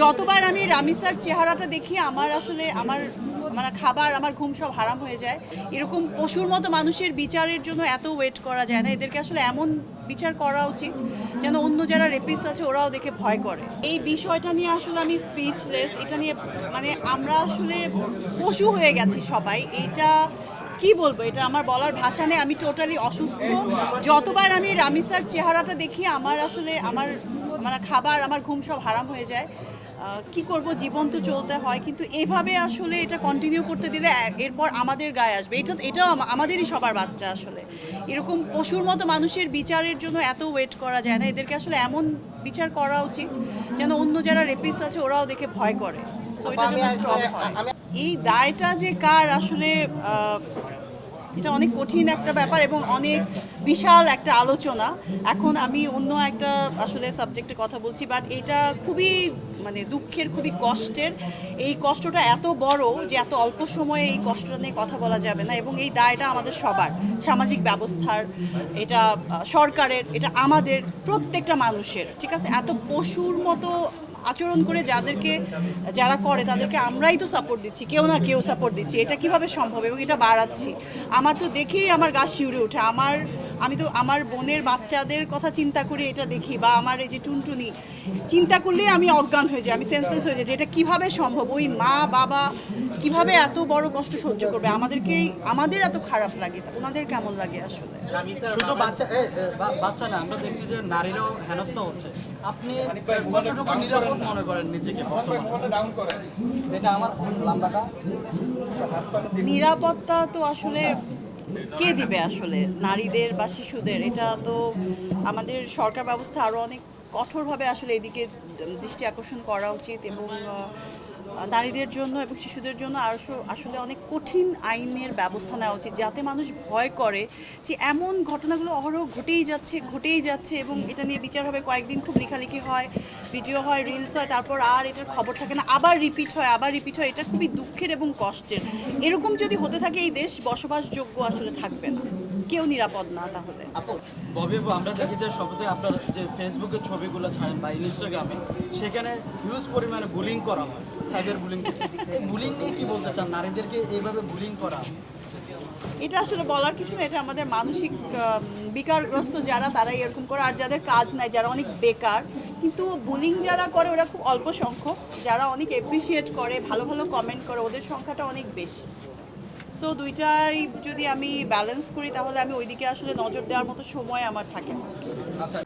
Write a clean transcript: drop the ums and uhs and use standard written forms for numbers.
যতবার আমি রামিসার চেহারাটা দেখি আমার আসলে আমার মানে খাবার আমার ঘুম সব হারাম হয়ে যায়। এরকম পশুর মতো মানুষের বিচারের জন্য এত ওয়েট করা যায় না। এদেরকে আসলে এমন বিচার করা উচিত যেন অন্য যারা রেপিস্ট আছে ওরাও দেখে ভয় করে। এই বিষয়টা নিয়ে আসলে আমি স্পিচলেস। এটা নিয়ে মানে আমরা আসলে পশু হয়ে গেছি সবাই। এটা কি বলবো, এটা আমার বলার ভাষা নেই। আমি টোটালি অসুস্থ। যতবার আমি রামিসার চেহারাটা দেখি আমার আসলে আমার মানে খাবার আমার ঘুম সব হারাম হয়ে যায়। কি করব, জীবন তো চলতে হয়, কিন্তু এভাবে আসলে এটা কন্টিনিউ করতে দিলে এরপর আমাদের গায়ে আসবে। এটাও আমাদেরই সবার বাচ্চা আসলে। এরকম পশুর মতো মানুষের বিচারের জন্য এত ওয়েট করা যায় না। এদেরকে আসলে এমন বিচার করা উচিত যেন অন্য যারা রেপিস্ট আছে ওরাও দেখে ভয় করে। সো এটা যেন স্টপ হয়। এই দায়টা যে কার আসলে এটা অনেক কঠিন একটা ব্যাপার এবং অনেক বিশাল একটা আলোচনা। এখন আমি অন্য একটা আসলে সাবজেক্টে কথা বলছি, বাট এটা খুবই মানে দুঃখের, খুবই কষ্টের। এই কষ্টটা এত বড় যে এত অল্প সময়ে এই কষ্টটা নিয়ে কথা বলা যাবে না, এবং এই দায়টা আমাদের সবার, সামাজিক ব্যবস্থার, এটা সরকারের, এটা আমাদের প্রত্যেকটা মানুষের। ঠিক আছে, এত পশুর মতো আচরণ করে যারা করে তাদেরকে আমরাই তো সাপোর্ট দিচ্ছি, কেউ না কেউ সাপোর্ট দিচ্ছি। এটা কিভাবে সম্ভব, এবং এটা বাড়াচ্ছি। আমার তো দেখেই আমার গা শিউরে ওঠে। আমি তো আমার বোনের বাচ্চাদের কথা চিন্তা করি, এটা দেখি, বা আমার এই যে টুনটুনি চিন্তা করলেই আমি অজ্ঞান হয়ে যাই, আমি সেন্সলেস হয়ে যাই যে এটা কিভাবে সম্ভব। ওই মা বাবা কিভাবে এত বড় কষ্ট সহ্য করবে। আমাদের এত খারাপ লাগে, ওনাদের কেমন লাগে আসলে। শুধু বাচ্চা না, আমরা দেখছি যে নারীরাও হেনস্থা হচ্ছে। আপনি কতটুকু নিরাপদ মনে করেন নিজেকে বর্তমানে? এটা আমার লম্বাটা নিরাপত্তা তো আসলে কে দিবে আসলে, নারীদের বা শিশুদের? এটা তো আমাদের সরকার ব্যবস্থা আরও অনেক কঠোরভাবে আসলে এদিকে দৃষ্টি আকর্ষণ করা উচিত, এবং নারীদের জন্য এবং শিশুদের জন্য আসলে অনেক কঠিন আইনের ব্যবস্থা নেওয়া উচিত, যাতে মানুষ ভয় করে যে এমন ঘটনাগুলো অহরহ ঘটেই যাচ্ছে, এবং এটা নিয়ে বিচার হবে, কয়েকদিন খুব লেখালেখি হয়, ভিডিও হয়, রিলস হয়, তারপর আর এটার খবর থাকে না, আবার রিপিট হয়। এটা খুবই দুঃখের এবং কষ্টের। এরকম যদি হতে থাকে এই দেশ বসবাসযোগ্য আসলে থাকবে না, কেউ নিরাপদ না তাহলে। ববি আপু, আমরা দেখি যে সম্প্রতি আপনার যে ফেসবুকের ছবিগুলো ছাড়েন বা ইনস্টাগ্রামে, সেখানে হিউজ পরিমাণে বুলিং করা হয়, সাইবার বুলিং। এই বুলিং নিয়ে কি বলতে চান, নারীদেরকে এইভাবে বুলিং করা? এটা আসলে বলার কিছু না, এটা আমাদের মানসিক বিকারগ্রস্ত যারা, তারাই এরকম করে। আর যাদের কাজ নাই, যারা অনেক বেকার, কিন্তু বুলিং যারা করে ওরা খুব অল্প সংখ্যক। যারা অনেক এপ্রিসিয়েট করে, ভালো ভালো কমেন্ট করে, ওদের সংখ্যাটা অনেক বেশি। সো দুইটাই যদি আমি ব্যালেন্স করি তাহলে আমি ওইদিকে আসলে নজর দেওয়ার মতো সময় আমার থাকে না। আচ্ছা,